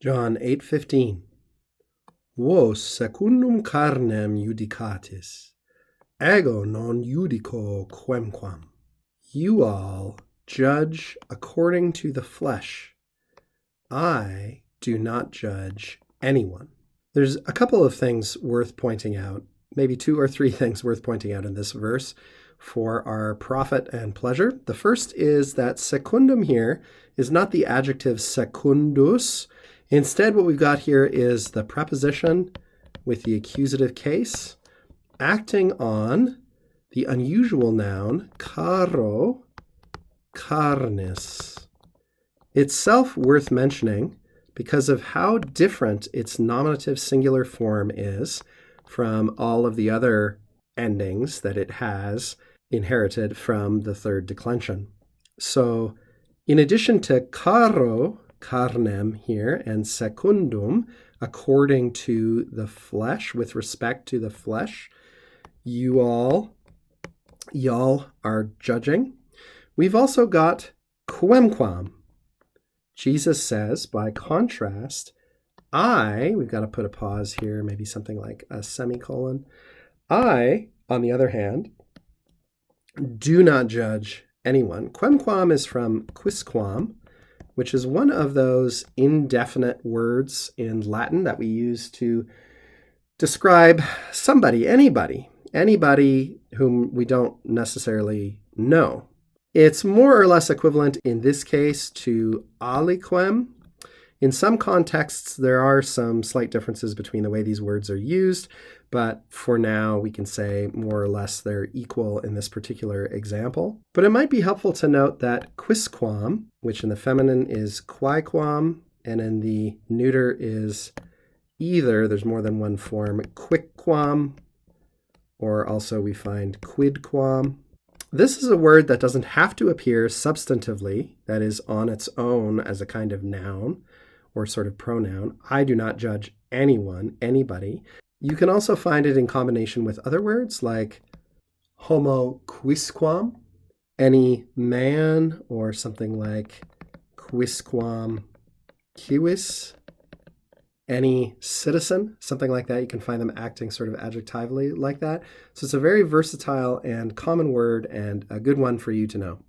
John 8:15. Vos secundum carnem judicatis, ego non judico quemquam. You all judge according to the flesh. I do not judge anyone. There's a couple of things worth pointing out, maybe 2 or 3 things worth pointing out in this verse for our profit and pleasure. The first is that secundum here is not the adjective secundus. Instead, what we've got here is the preposition with the accusative case acting on the unusual noun caro carnis. Itself worth mentioning because of how different its nominative singular form is from all of the other endings that it has inherited from the third declension. So in addition to caro carnem here and secundum, according to the flesh, with respect to the flesh, y'all are judging. We've also got quemquam. Jesus says, by contrast, we've got to put a pause here, maybe something like a semicolon. I, on the other hand, do not judge anyone. Quemquam is from quisquam, which is one of those indefinite words in Latin that we use to describe somebody, anybody whom we don't necessarily know. It's more or less equivalent in this case to aliquem. In some contexts, there are some slight differences between the way these words are used, but for now, we can say more or less they're equal in this particular example. But it might be helpful to note that quisquam, which in the feminine is quaequam, and in the neuter is either, there's more than one form, quicquam, or also we find quidquam. This is a word that doesn't have to appear substantively, that is on its own as a kind of noun or sort of pronoun. I do not judge anyone, anybody. You can also find it in combination with other words like homo quisquam, any man, or something like quisquam civis, any citizen, something like that. You can find them acting sort of adjectively like that. So it's a very versatile and common word and a good one for you to know.